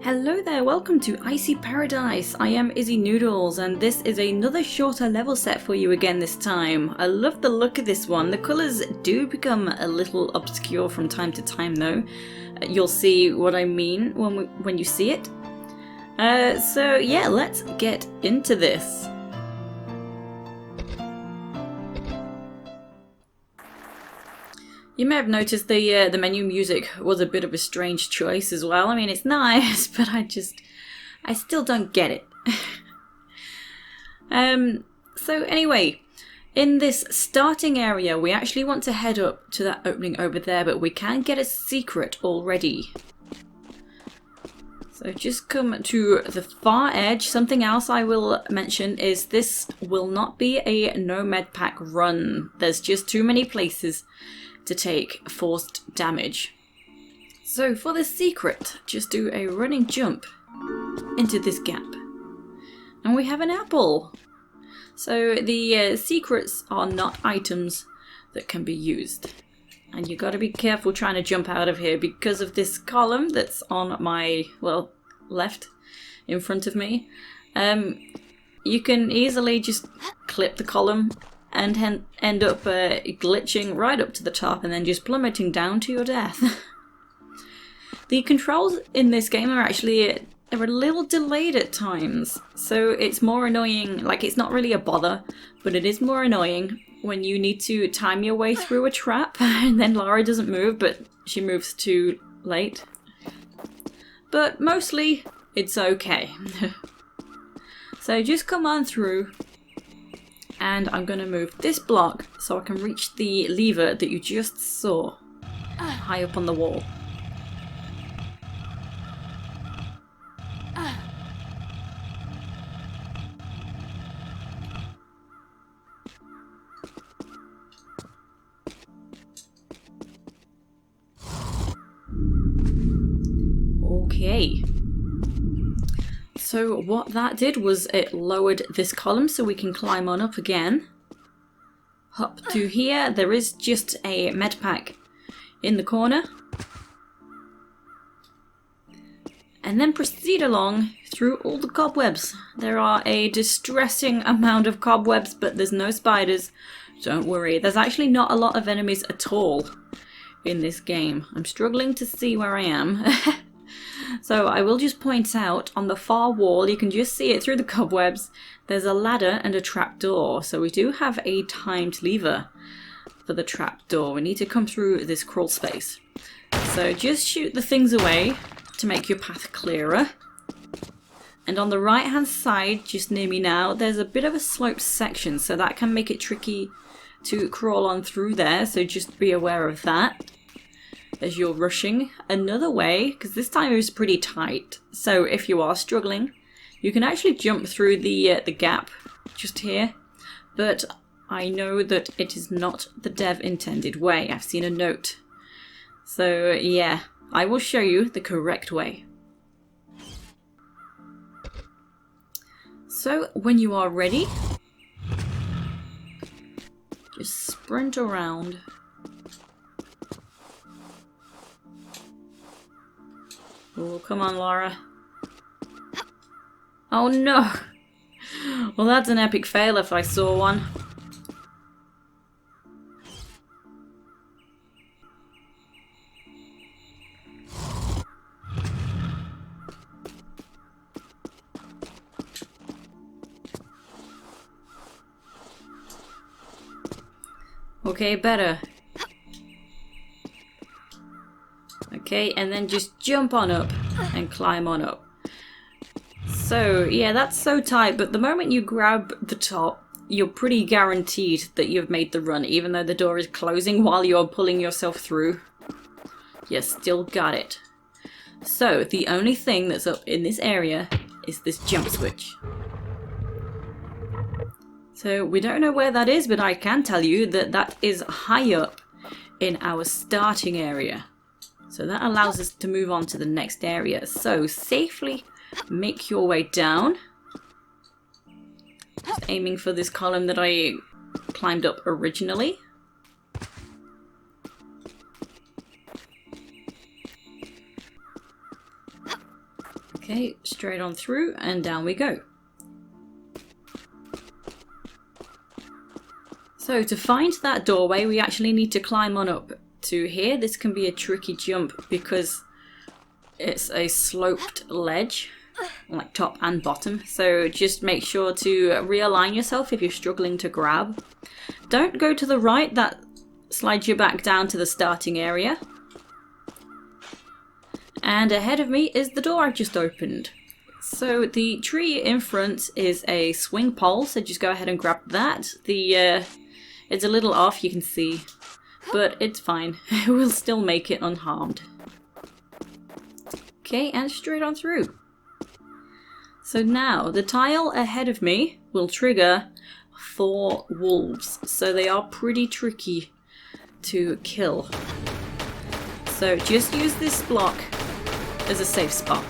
Hello there, welcome to Icy Paradise. I am Izzy Noodles and this is another shorter level set for you again this time. I love the look of this one. The colours do become a little obscure from time to time though. You'll see what I mean when you see it. So yeah, let's get into this. You may have noticed the menu music was a bit of a strange choice as well. I mean, it's nice, but I still don't get it. So anyway, in this starting area, we actually want to head up to that opening over there, but we can get a secret already. So just come to the far edge. Something else I will mention is this will not be a N.Medpack run. There's just too many places to take forced damage. So for the secret, just do a running jump into this gap. And we have an apple. So the secrets are not items that can be used. And you got to be careful trying to jump out of here because of this column that's on my, well, left in front of me. You can easily just clip the column and end up glitching right up to the top and then just plummeting down to your death. The controls in this game are actually a little delayed at times, so it's more annoying. Like, it's not really a bother, but it is more annoying when you need to time your way through a trap and then Lara doesn't move, but she moves too late. But mostly, it's okay. So just come on through. And I'm going to move this block so I can reach the lever that you just saw high up on the wall. Okay. So what that did was it lowered this column so we can climb on up again. Up to here, there is just a medpack in the corner. And then proceed along through all the cobwebs. There are a distressing amount of cobwebs, but there's no spiders. Don't worry, there's actually not a lot of enemies at all in this game. I'm struggling to see where I am. So I will just point out on the far wall, you can just see it through the cobwebs, there's a ladder and a trapdoor. So we do have a timed lever for the trapdoor. We need to come through this crawl space. So just shoot the things away to make your path clearer. And on the right hand side, just near me now, there's a bit of a sloped section, so that can make it tricky to crawl on through there, so just be aware of that as you're rushing another way, because this time is pretty tight. So if you are struggling, you can actually jump through the gap just here, but I know that it is not the dev intended way. I've seen a note. So yeah, I will show you the correct way. So when you are ready, just sprint around. Oh, come on, Lara. Oh no! Well, that's an epic fail if I saw one. Okay, better. Okay, and then just jump on up and climb on up. So, yeah, that's so tight, but the moment you grab the top, you're pretty guaranteed that you've made the run, even though the door is closing while you're pulling yourself through. You still got it. So, the only thing that's up in this area is this jump switch. So, we don't know where that is, but I can tell you that that is high up in our starting area. So that allows us to move on to the next area. So safely make your way down. Just aiming for this column that I climbed up originally. Okay, straight on through and down we go. So to find that doorway, we actually need to climb on up to here. This can be a tricky jump because it's a sloped ledge, like top and bottom. So just make sure to realign yourself if you're struggling to grab. Don't go to the right, that slides you back down to the starting area. And ahead of me is the door I've just opened. So the tree in front is a swing pole, so just go ahead and grab that. It's a little off, you can see, but it's fine. We'll still make it unharmed. Okay, and straight on through. So now, the tile ahead of me will trigger 4 wolves, so they are pretty tricky to kill. So just use this block as a safe spot.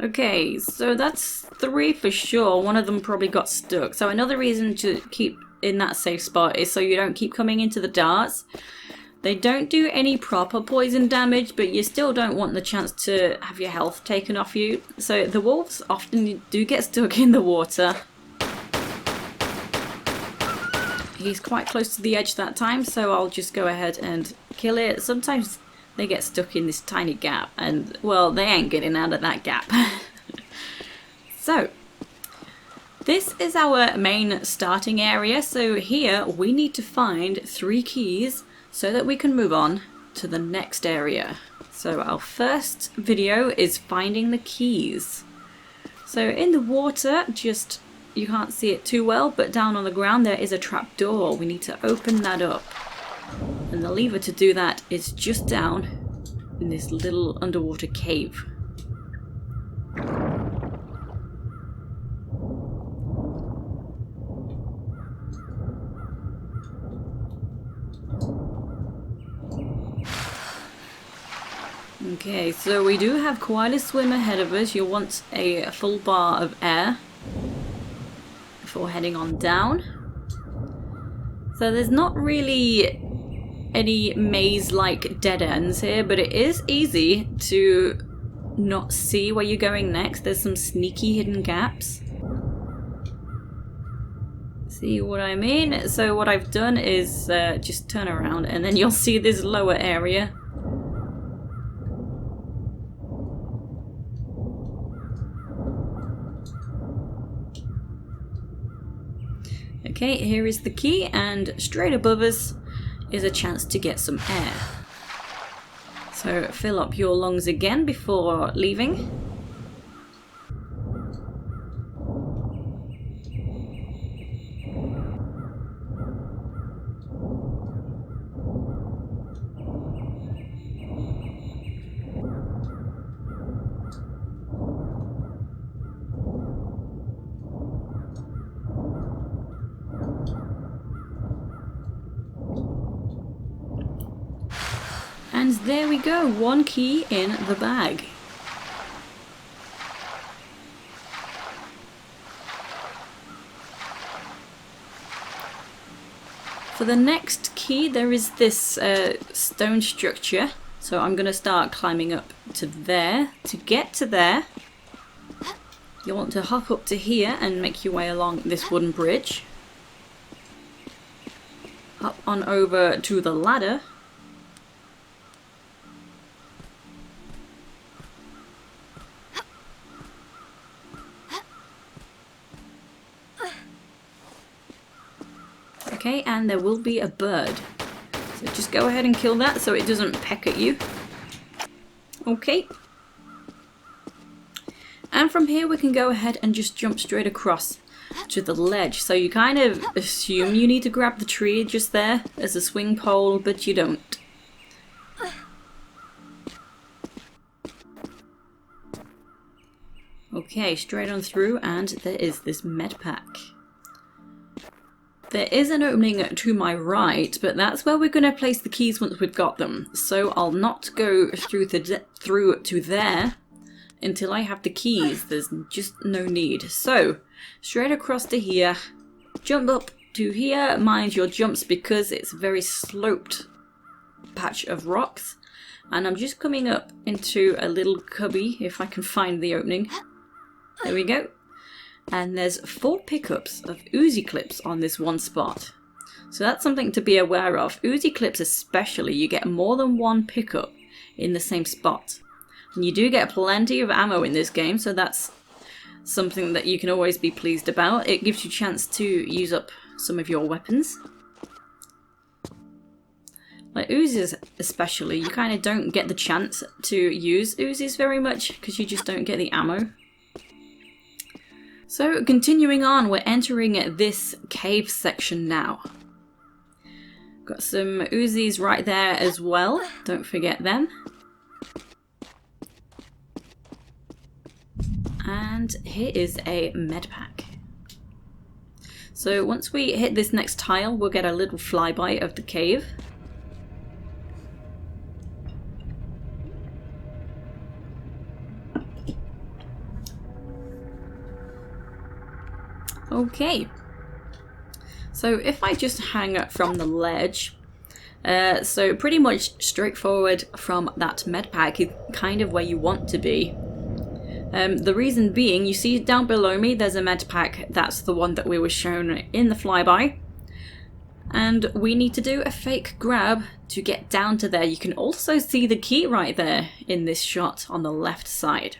Okay, so that's 3 for sure. One of them probably got stuck. So another reason to keep in that safe spot is so you don't keep coming into the darts. They don't do any proper poison damage, but you still don't want the chance to have your health taken off you. So the wolves often do get stuck in the water. He's quite close to the edge that time, so I'll just go ahead and kill it. Sometimes they get stuck in this tiny gap and, well, they ain't getting out of that gap. So, this is our main starting area. So here we need to find 3 keys so that we can move on to the next area. So our first video is finding the keys. So in the water, just, you can't see it too well, but down on the ground there is a trap door. We need to open that up. And the lever to do that is just down in this little underwater cave. Okay, so we do have quite a swim ahead of us. You'll want a full bar of air before heading on down. So there's not really any maze-like dead ends here, but it is easy to not see where you're going next. There's some sneaky hidden gaps. See what I mean? So what I've done is just turn around and then you'll see this lower area. Okay, here is the key, and straight above us is a chance to get some air. So fill up your lungs again before leaving. And there we go, 1 key in the bag. For the next key, there is this stone structure. So I'm going to start climbing up to there. To get to there, you want to hop up to here and make your way along this wooden bridge. Hop on over to the ladder. Okay, and there will be a bird. So just go ahead and kill that so it doesn't peck at you. Okay. And from here we can go ahead and just jump straight across to the ledge. So you kind of assume you need to grab the tree just there as a swing pole, but you don't. Okay, straight on through, and there is this medpack. There is an opening to my right, but that's where we're going to place the keys once we've got them. So I'll not go through to there until I have the keys. There's just no need. So straight across to here, jump up to here. Mind your jumps because it's a very sloped patch of rocks. And I'm just coming up into a little cubby if I can find the opening. There we go. And there's 4 pickups of Uzi Clips on this one spot. So that's something to be aware of. Uzi Clips especially, you get more than 1 pickup in the same spot. And you do get plenty of ammo in this game, so that's something that you can always be pleased about. It gives you a chance to use up some of your weapons. Like Uzis especially, you kind of don't get the chance to use Uzis very much because you just don't get the ammo. So continuing on, we're entering this cave section now. Got some Uzis right there as well, don't forget them. And here is a medpack. So once we hit this next tile, we'll get a little flyby of the cave. Okay, so if I just hang up from the ledge, so pretty much straightforward from that medpack is kind of where you want to be. The reason being, you see down below me there's a medpack, that's the one that we were shown in the flyby. And we need to do a fake grab to get down to there. You can also see the key right there in this shot on the left side.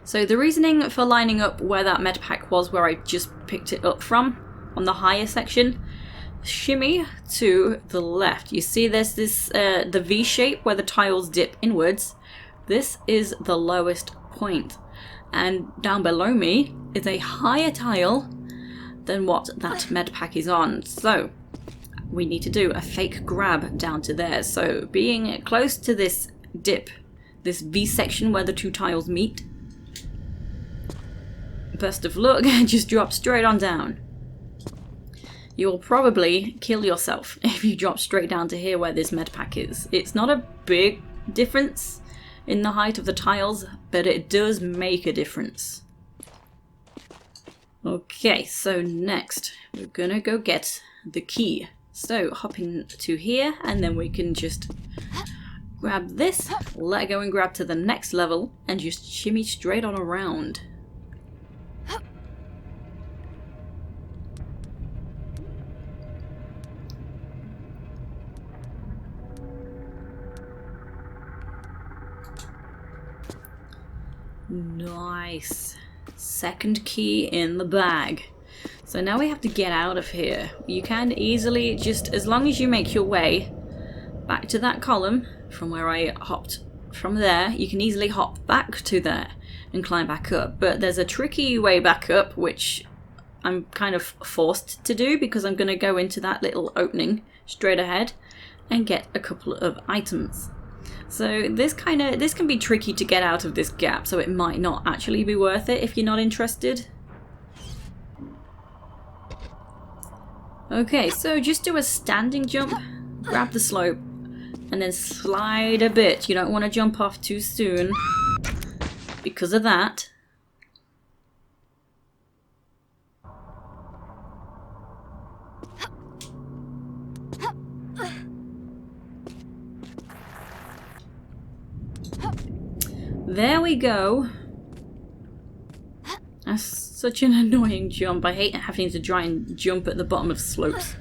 So the reasoning for lining up where that medpack was, where I just picked it up from, on the higher section, shimmy to the left. You see there's this, the V shape where the tiles dip inwards. This is the lowest point. And down below me is a higher tile than what that medpack is on. So we need to do a fake grab down to there. So being close to this dip, this V section where the 2 tiles meet, best of luck, just drop straight on down. You'll probably kill yourself if you drop straight down to here where this medpack is. It's not a big difference in the height of the tiles, but it does make a difference. Okay, so next we're gonna go get the key. So hopping to here, and then we can just grab this, let go and grab to the next level, and just shimmy straight on around. Nice. Second key in the bag. So now we have to get out of here. You can easily just, as long as you make your way back to that column from where I hopped from there, you can easily hop back to there and climb back up. But there's a tricky way back up, which I'm kind of forced to do because I'm going to go into that little opening straight ahead and get a couple of items. So this can be tricky to get out of this gap, so it might not actually be worth it if you're not interested. Okay, so just do a standing jump, grab the slope, and then slide a bit. You don't want to jump off too soon because of that. There we go. That's such an annoying jump. I hate having to try and jump at the bottom of slopes.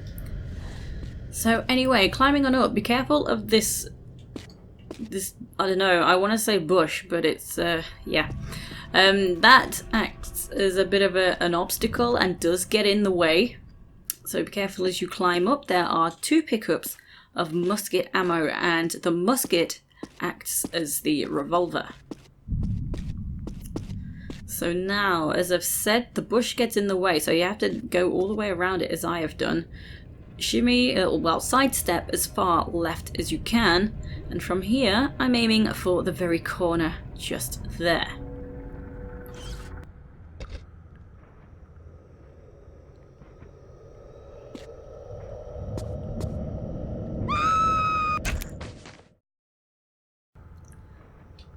So anyway, climbing on up, be careful of this, I don't know, I want to say bush, but it's, yeah. That acts as a bit of an obstacle and does get in the way. So be careful as you climb up. There are 2 pickups of musket ammo, and the musket acts as the revolver. So now, as I've said, the bush gets in the way, so you have to go all the way around it as I have done. Shimmy, well, sidestep as far left as you can, and from here I'm aiming for the very corner just there.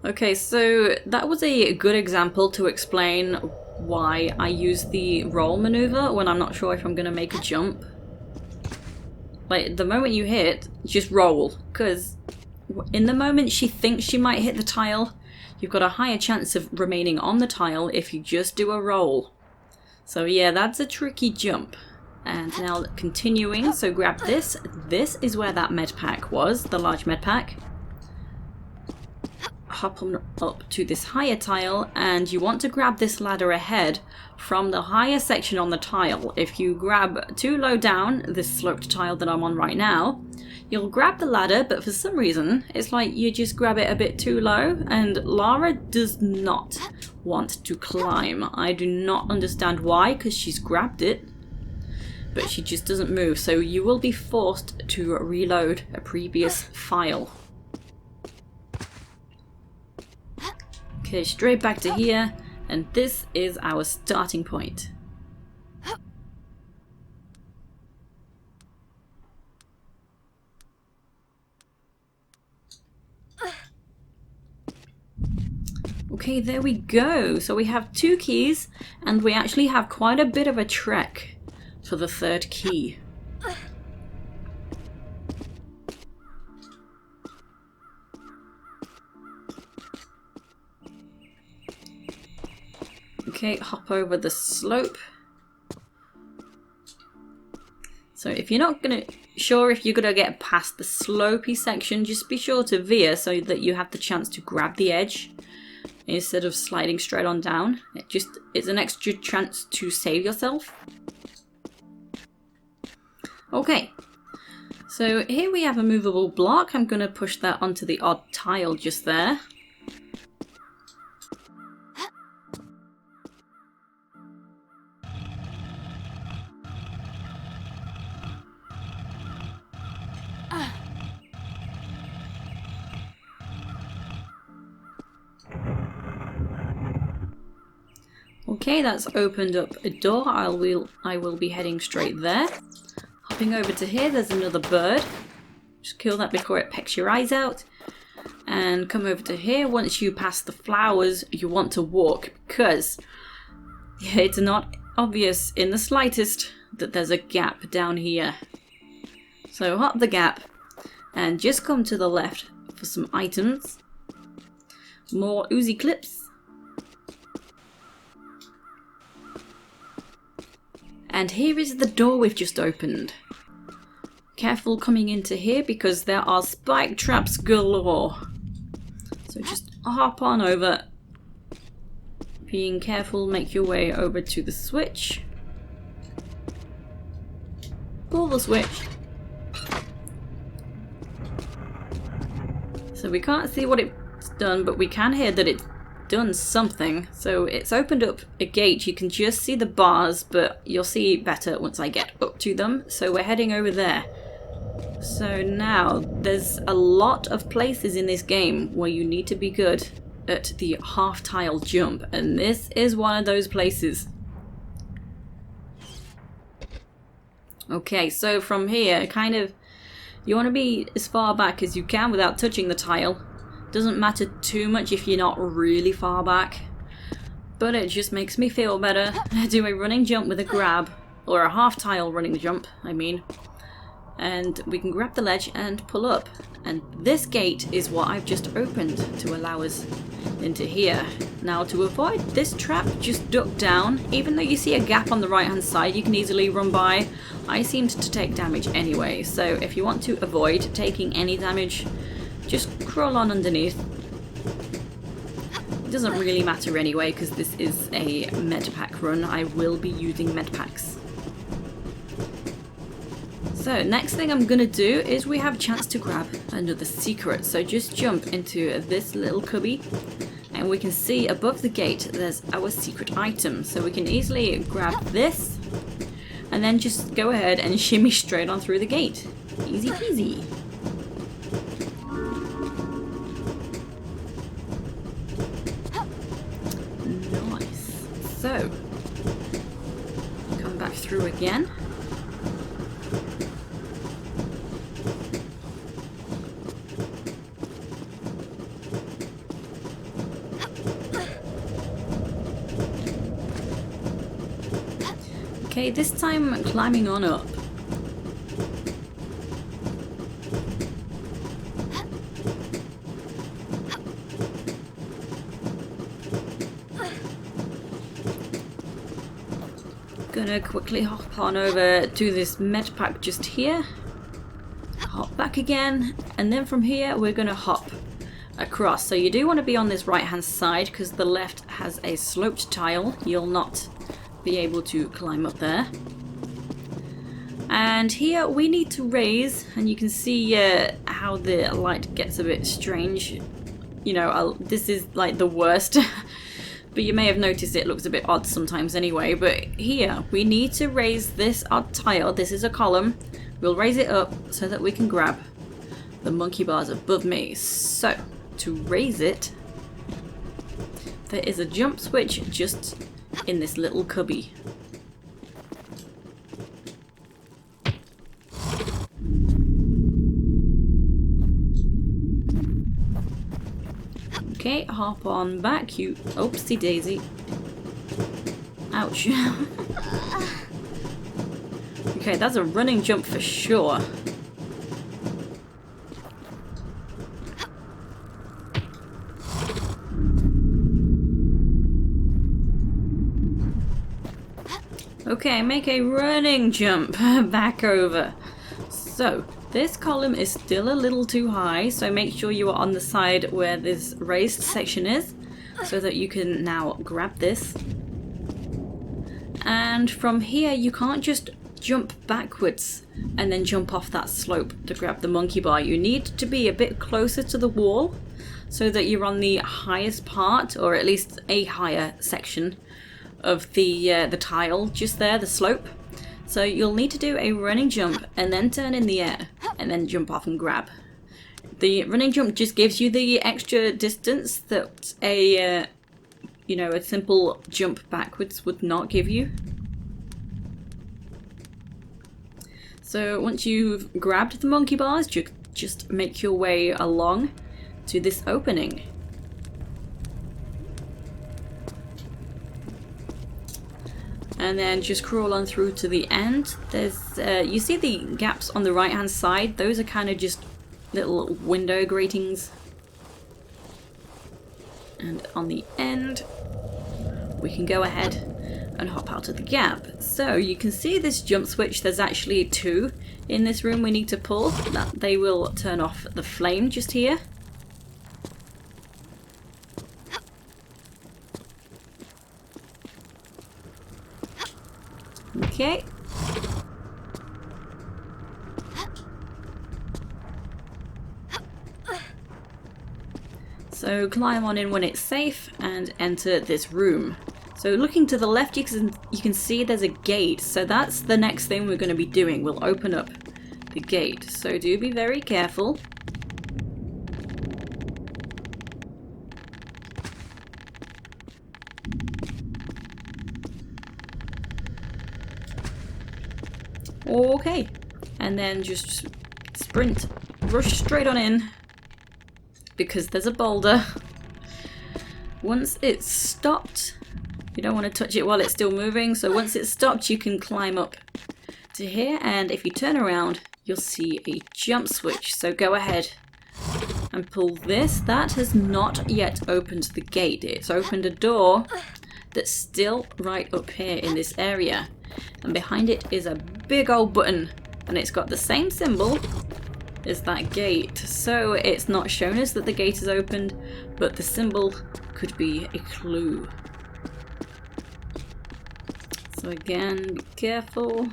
Okay, so that was a good example to explain why I use the roll maneuver when I'm not sure if I'm going to make a jump. Like, the moment you hit, just roll, because in the moment she thinks she might hit the tile, you've got a higher chance of remaining on the tile if you just do a roll. So yeah, that's a tricky jump. And now continuing, so grab this. This is where that medpack was, the large medpack. Hop on up to this higher tile, and you want to grab this ladder ahead from the higher section on the tile. If you grab too low down, this sloped tile that I'm on right now, you'll grab the ladder, but for some reason it's like you just grab it a bit too low, and Lara does not want to climb. I do not understand why, because she's grabbed it, but she just doesn't move, so you will be forced to reload a previous file. Okay, straight back to here, and this is our starting point. Okay, there we go. So we have 2 keys, and we actually have quite a bit of a trek for the 3rd key. Okay, hop over the slope. So if you're not sure if you're gonna get past the slopey section, just be sure to veer so that you have the chance to grab the edge instead of sliding straight on down. It's an extra chance to save yourself. Okay, so here we have a movable block. I'm gonna push that onto the odd tile just there. Okay, that's opened up a door. I will be heading straight there. Hopping over to here, there's another bird. Just kill that before it pecks your eyes out. And come over to here. Once you pass the flowers, you want to walk, because it's not obvious in the slightest that there's a gap down here. So hop the gap and just come to the left for some items. More Uzi Clips. And here is the door we've just opened. Careful coming into here because there are spike traps galore. So just hop on over. Being careful, make your way over to the switch. Pull the switch. So we can't see what it's done, but we can hear that it's done something. So it's opened up a gate. You can just see the bars, but you'll see better once I get up to them. So we're heading over there. So now there's a lot of places in this game where you need to be good at the half tile jump, and this is one of those places. Okay, so from here, kind of, you want to be as far back as you can without touching the tile. Doesn't matter too much if you're not really far back, but it just makes me feel better. Do a running jump with a grab, or a half tile running jump, I mean. And we can grab the ledge and pull up. And this gate is what I've just opened to allow us into here. Now to avoid this trap, just duck down. Even though you see a gap on the right hand side, you can easily run by. I seemed to take damage anyway, so if you want to avoid taking any damage, just crawl on underneath. It doesn't really matter anyway, because this is a medpack run. I will be using medpacks. So next thing I'm gonna do is we have a chance to grab another secret. So just jump into this little cubby And we can see above the gate there's our secret item. So we can easily grab this and then just go ahead and shimmy straight on through the gate. Easy peasy. Nice. So, come back through again. Okay, this time climbing on up. Gonna quickly hop on over to this medpack just here. Hop back again, and then from here we're gonna hop across. So you do want to be on this right hand side because the left has a sloped tile. You'll not be able to climb up there. And here we need to raise, and you can see how the light gets a bit strange. You know, this is like the worst. But you may have noticed it looks a bit odd sometimes anyway. But here we need to raise this odd tile. This is a column. We'll raise it up so that we can grab the monkey bars above me. So to raise it, there is a jump switch just in this little cubby. Okay, hop on back, you oopsie daisy. Ouch. Okay, that's a running jump for sure. Okay, make a running jump back over. So, this column is still a little too high, so make sure you are on the side where this raised section is, so that you can now grab this. And from here, you can't just jump backwards and then jump off that slope to grab the monkey bar. You need to be a bit closer to the wall, so that you're on the highest part, or at least a higher section of the tile just there, the slope. So you'll need to do a running jump and then turn in the air and then jump off and grab. The running jump just gives you the extra distance that a a simple jump backwards would not give you. So once you've grabbed the monkey bars, just make your way along to this opening. And then just crawl on through to the end. There's, you see the gaps on the right hand side? Those are kind of just little window gratings. And on the end, we can go ahead and hop out of the gap. So you can see this jump switch, there's actually two in this room we need to pull. That they will turn off the flame just here. Okay. So climb on in when it's safe and enter this room. So looking to the left, you can see there's a gate. So that's the next thing we're going to be doing. We'll open up the gate. So do be very careful. Okay, and then just sprint, rush straight on in, because there's a boulder. Once it's stopped, you don't want to touch it while it's still moving, so once it's stopped you can climb up to here, and if you turn around you'll see a jump switch. So go ahead and pull this. That has not yet opened the gate. It's opened a door that's still right up here in this area. And behind it is a big old button, and it's got the same symbol as that gate. So it's not shown us that the gate is opened, but the symbol could be a clue. So again, be careful.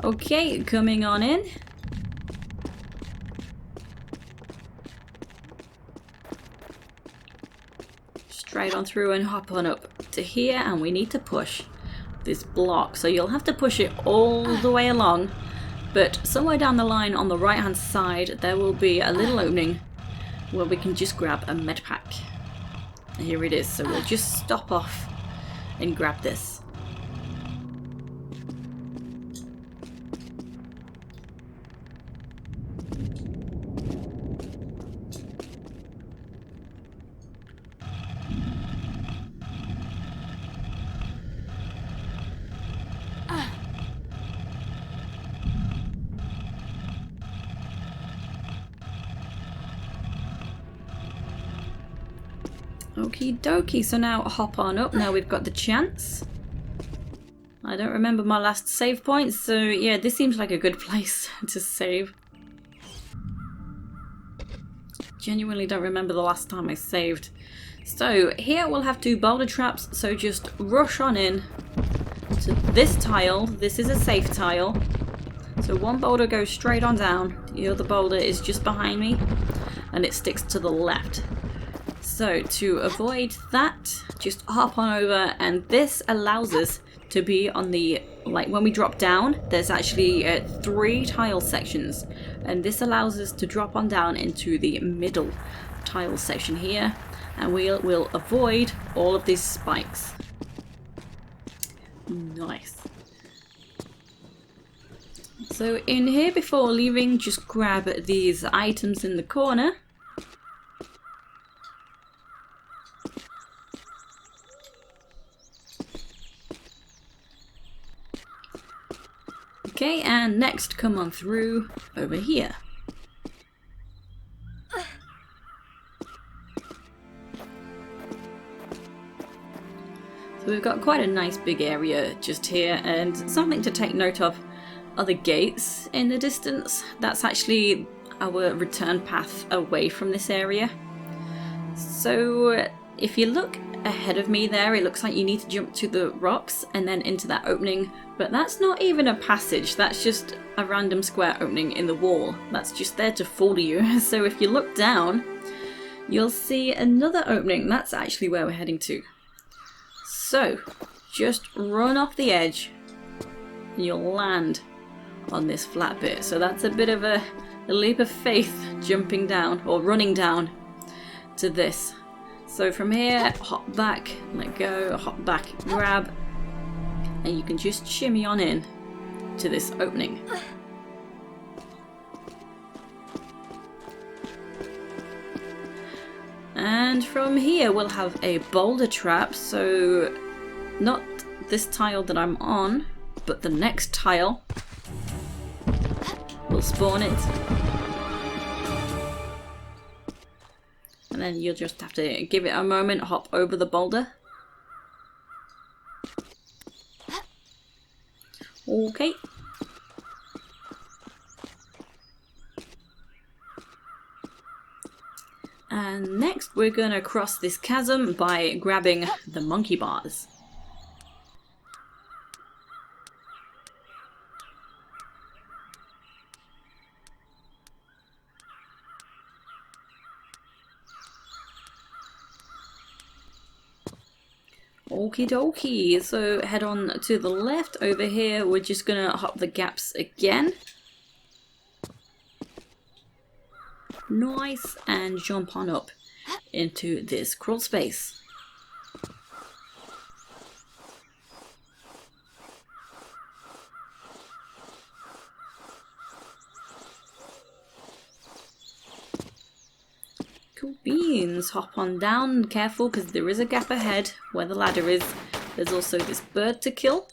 Okay, coming on in. Straight on through and hop on up to here, and we need to push this block. So you'll have to push it all the way along, but somewhere down the line on the right hand side there will be a little opening where we can just grab a med pack. Here it is, so we'll just stop off and grab this. Okie dokie, so now hop on up, now we've got the chance. I don't remember my last save point, so yeah, this seems like a good place to save. Genuinely don't remember the last time I saved. So here we'll have 2 boulder traps, so just rush on in to this tile. This is a safe tile. So one boulder goes straight on down, the other boulder is just behind me, and it sticks to the left. So to avoid that, just hop on over, and this allows us to be on the, like when we drop down, there's actually 3 tile sections, and this allows us to drop on down into the middle tile section here, and we'll avoid all of these spikes. Nice. So in here, before leaving, just grab these items in the corner. Okay, and next come on through over here. So we've got quite a nice big area just here, and something to take note of are the gates in the distance. That's actually our return path away from this area. So if you look ahead of me there, it looks like you need to jump to the rocks and then into that opening, but that's not even a passage, that's just a random square opening in the wall. That's just there to fool you. So if you look down, you'll see another opening. That's actually where we're heading to. So just run off the edge and you'll land on this flat bit. So that's a bit of a leap of faith, jumping down or running down to this. So from here, hop back, let go, hop back, grab, and you can just shimmy on in to this opening. And from here we'll have a boulder trap, so not this tile that I'm on, but the next tile will spawn it. And then you'll just have to give it a moment, hop over the boulder. Okay. And next we're gonna cross this chasm by grabbing the monkey bars. Okie dokie, so head on to the left. Over here we're just gonna hop the gaps again. Nice, and jump on up into this crawl space. Cool beans, hop on down, careful because there is a gap ahead where the ladder is. There's also this bird to kill.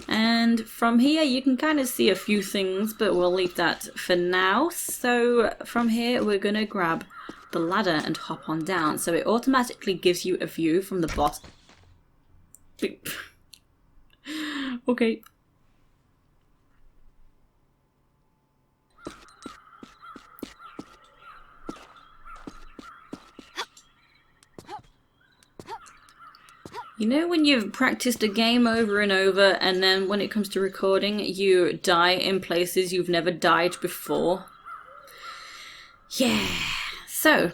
And from here you can kind of see a few things, but we'll leave that for now. So from here we're gonna grab the ladder and hop on down. So it automatically gives you a view from the bottom. Okay. You know when you've practiced a game over and over, and then when it comes to recording, you die in places you've never died before? Yeah. So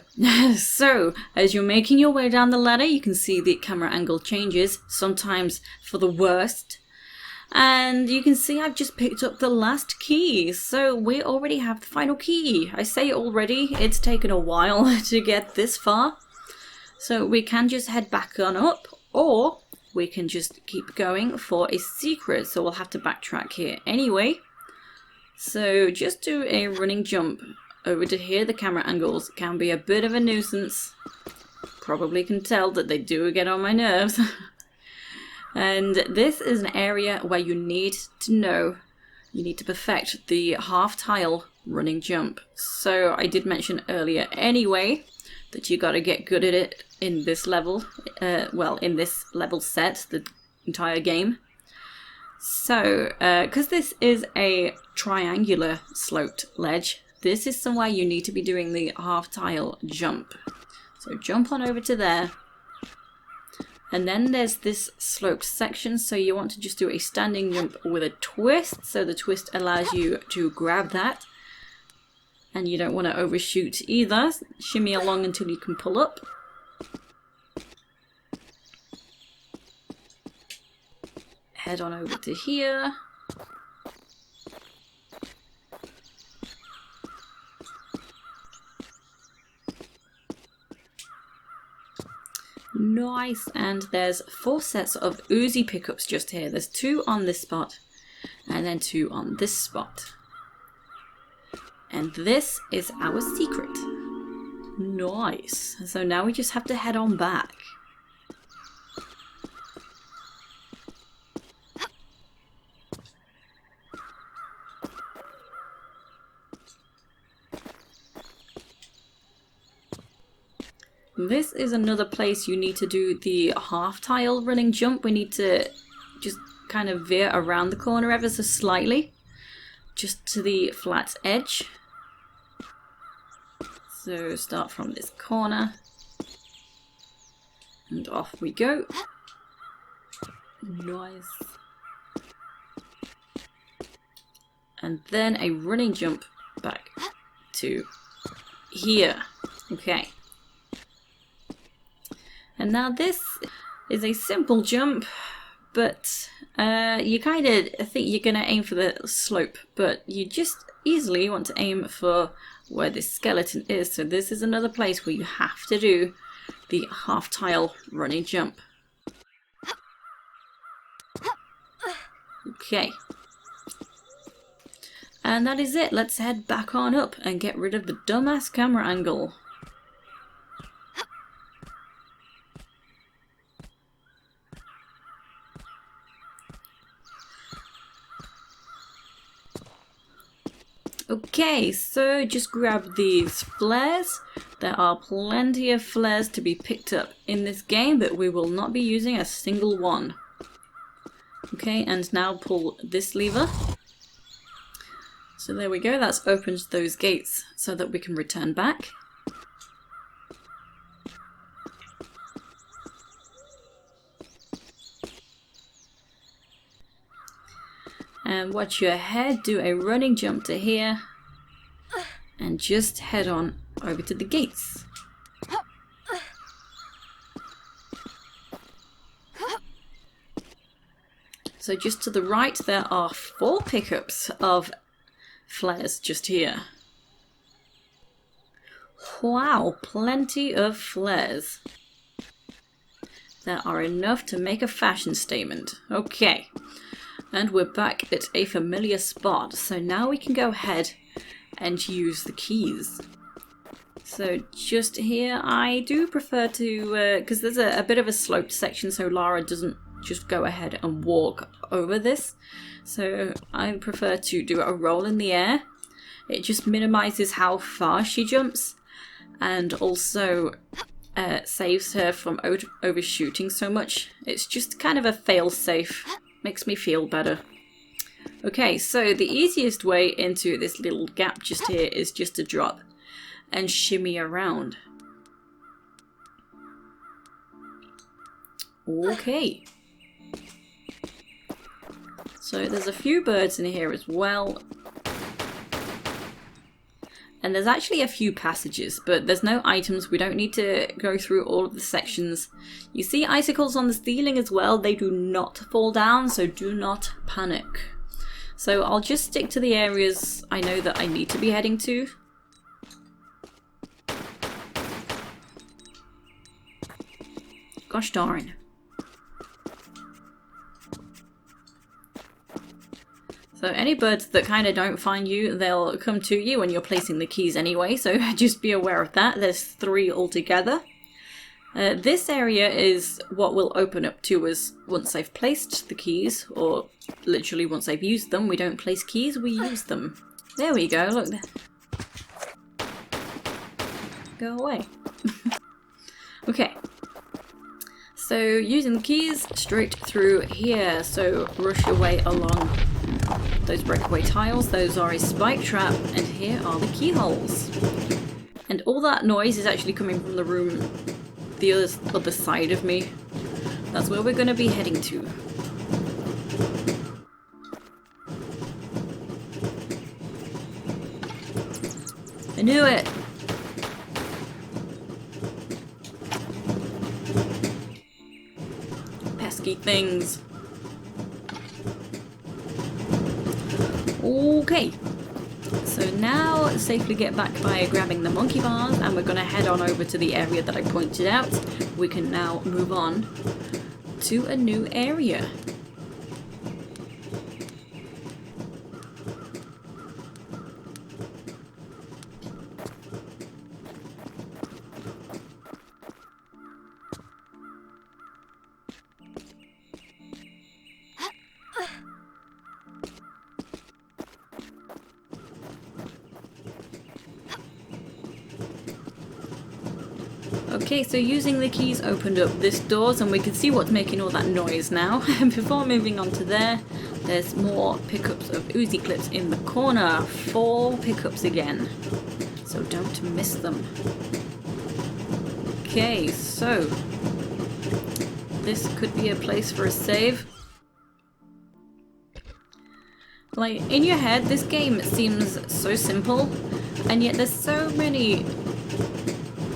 as you're making your way down the ladder, you can see the camera angle changes, sometimes for the worst. And you can see I've just picked up the last key, so we already have the final key. I say already, it's taken a while to get this far. So we can just head back on up, or we can just keep going for a secret, so we'll have to backtrack here anyway. So just do a running jump over to here. The camera angles can be a bit of a nuisance. Probably can tell that they do get on my nerves. And this is an area where you need to perfect the half tile running jump. So I did mention earlier anyway that you got to get good at it in this level, in this level set, the entire game. So, because this is a triangular sloped ledge, this is somewhere you need to be doing the half tile jump. So jump on over to there. And then there's this sloped section, so you want to just do a standing jump with a twist. So the twist allows you to grab that. And you don't want to overshoot either. Shimmy along until you can pull up. Head on over to here. Nice, and there's 4 sets of Uzi pickups just here. There's 2 on this spot, and then 2 on this spot. And this is our secret. Nice. So now we just have to head on back. This is another place you need to do the half tile running jump. We need to just kind of veer around the corner ever so slightly, just to the flat edge. So start from this corner and off we go. Nice. And then a running jump back to here. Okay. And now this is a simple jump, but you kind of think you're going to aim for the slope, but you just easily want to aim for where this skeleton is. So this is another place where you have to do the half tile running jump. Okay. And that is it. Let's head back on up and get rid of the dumbass camera angle. Okay, so just grab these flares. There are plenty of flares to be picked up in this game, but we will not be using a single one. Okay, and now pull this lever. So there we go, that's opened those gates so that we can return back. And watch your head, do a running jump to here, and just head on over to the gates. So just to the right there are 4 pickups of flares just here. Wow, plenty of flares. There are enough to make a fashion statement. Okay. And we're back at a familiar spot, so now we can go ahead and use the keys. So just here, I do prefer to, because there's a bit of a sloped section, so Lara doesn't just go ahead and walk over this. So I prefer to do a roll in the air. It just minimizes how far she jumps, and also saves her from overshooting so much. It's just kind of a fail-safe. Makes me feel better. Okay, so the easiest way into this little gap just here is just to drop and shimmy around. Okay. So there's a few birds in here as well. And there's actually a few passages, but there's no items. We don't need to go through all of the sections. You see icicles on the ceiling as well. They do not fall down, so do not panic. So I'll just stick to the areas I know that I need to be heading to. Gosh darn. So any birds that kind of don't find you, they'll come to you when you're placing the keys anyway, so just be aware of that. There's 3 altogether. This area is what will open up to us once I've placed the keys, or literally once I've used them. We don't place keys, we use them. There we go, look. Go away. Okay. So using the keys straight through here, so rush your way along those breakaway tiles. Those are a spike trap, and here are the keyholes. And all that noise is actually coming from the room the other side of me. That's where we're going to be heading to. I knew it! Pesky things. Okay, so now safely get back by grabbing the monkey bars, and we're going to head on over to the area that I pointed out. We can now move on to a new area. Okay, so using the keys opened up this doors, and we can see what's making all that noise now. Before moving on to there, there's more pickups of Uzi Clips in the corner. 4 pickups again, so don't miss them. Okay, so this could be a place for a save. Like, in your head, this game seems so simple, and yet there's so many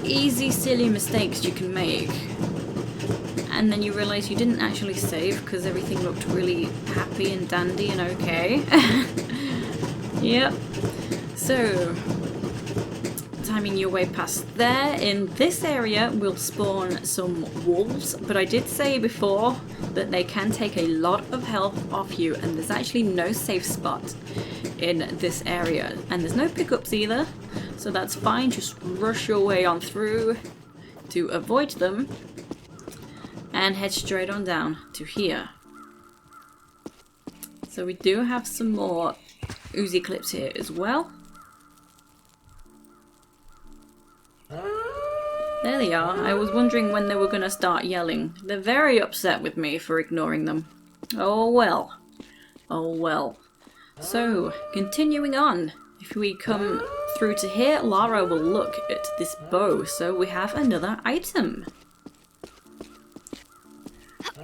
easy, silly mistakes you can make. And then you realise you didn't actually save because everything looked really happy and dandy and okay. Yep. So, timing your way past there. In this area, we'll spawn some wolves, but I did say before that they can take a lot of health off you, and there's actually no safe spot in this area. And there's no pickups either, so that's fine. Just rush your way on through to avoid them, and head straight on down to here. So we do have some more Uzi Clips here as well. There they are. I was wondering when they were going to start yelling. They're very upset with me for ignoring them. Oh well. Oh well. So, continuing on. If we come through to here, Lara will look at this bow. So we have another item.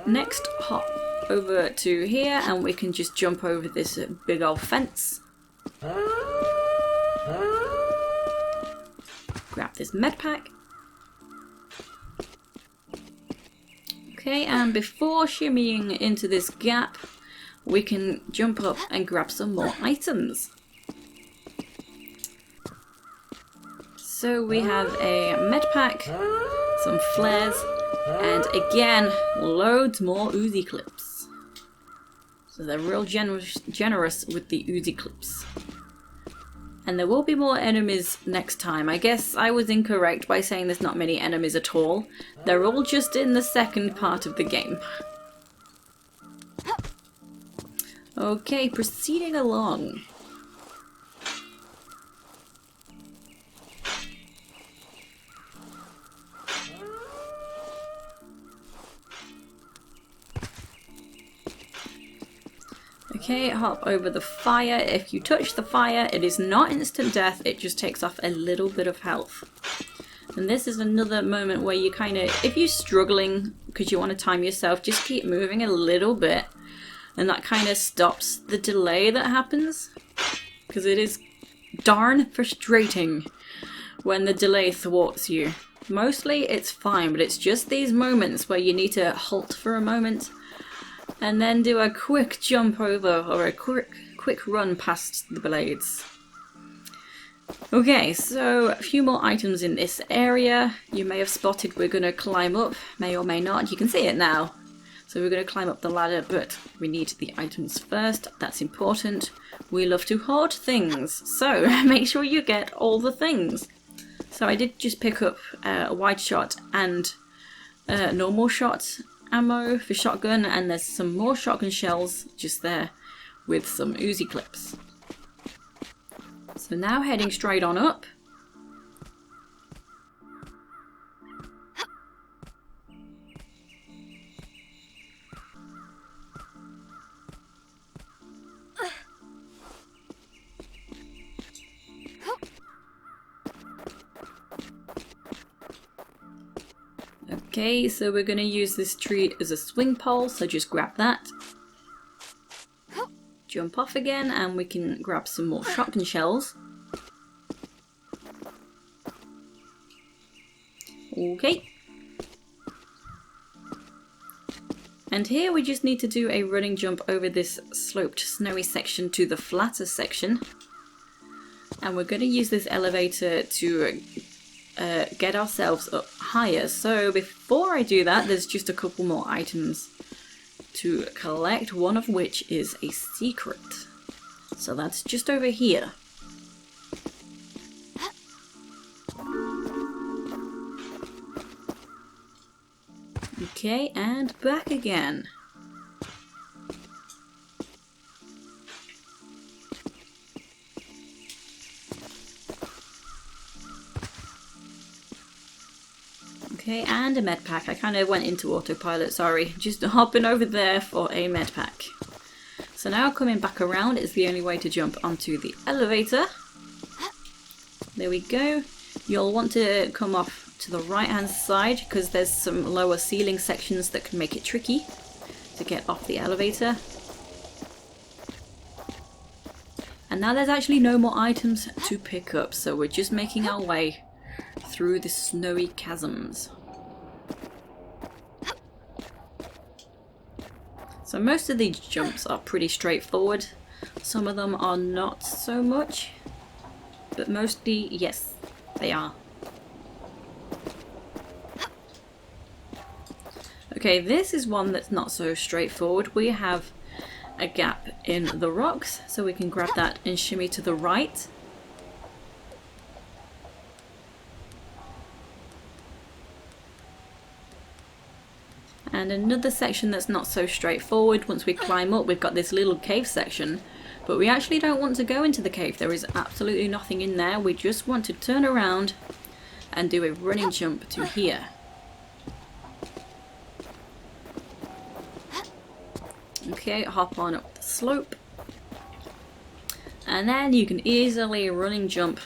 Next, hop over to here and we can just jump over this big old fence. Grab this medpack. Okay, and before shimmying into this gap, we can jump up and grab some more items. So we have a medpack, some flares, and again, loads more Uzi Clips. So they're real generous with the Uzi Clips. And there will be more enemies next time. I guess I was incorrect by saying there's not many enemies at all. They're all just in the second part of the game. Okay, proceeding along. Okay, hop over the fire. If you touch the fire, it is not instant death, it just takes off a little bit of health. And this is another moment where you kind of, if you're struggling because you want to time yourself, just keep moving a little bit, and that kind of stops the delay that happens, because it is darn frustrating when the delay thwarts you. Mostly it's fine, but it's just these moments where you need to halt for a moment and then do a quick jump over or a quick run past the blades. Okay, so a few more items in this area. You may have spotted we're going to climb up, may or may not. You can see it now. So we're going to climb up the ladder, but we need the items first. That's important. We love to hoard things, so make sure you get all the things. So I did just pick up wide shot and normal shot ammo for shotgun, and there's some more shotgun shells just there with some Uzi Clips. So now heading straight on up. Okay, so we're going to use this tree as a swing pole, so just grab that. Jump off again, and we can grab some more shotgun shells. Okay. And here we just need to do a running jump over this sloped snowy section to the flatter section. And we're going to use this elevator to get ourselves up higher. So before I do that, there's just a couple more items to collect, one of which is a secret. So that's just over here. Okay, and back again. Okay, and a med pack. I kind of went into autopilot, sorry. Just hopping over there for a med pack. So now coming back around is the only way to jump onto the elevator. There we go. You'll want to come off to the right hand side because there's some lower ceiling sections that can make it tricky to get off the elevator. And now there's actually no more items to pick up, so we're just making our way through the snowy chasms. So most of these jumps are pretty straightforward. Some of them are not so much, but mostly, yes, they are. Okay, this is one that's not so straightforward. We have a gap in the rocks, so we can grab that and shimmy to the right. And another section that's not so straightforward. Once we climb up, we've got this little cave section, but we actually don't want to go into the cave. There is absolutely nothing in there. We just want to turn around and do a running jump to here. Okay, hop on up the slope. And then you can easily running jump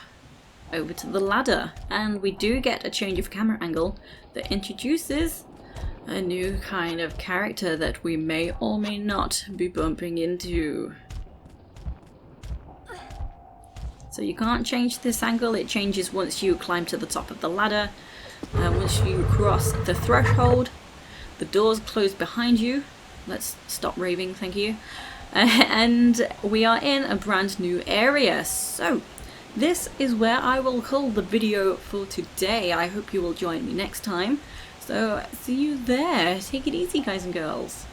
over to the ladder. And we do get a change of camera angle that introduces a new kind of character that we may or may not be bumping into. So you can't change this angle, it changes once you climb to the top of the ladder. Once you cross the threshold, the doors close behind you. Let's stop raving, thank you. And we are in a brand new area. So this is where I will call the video for today. I hope you will join me next time. So see you there. Take it easy, guys and girls.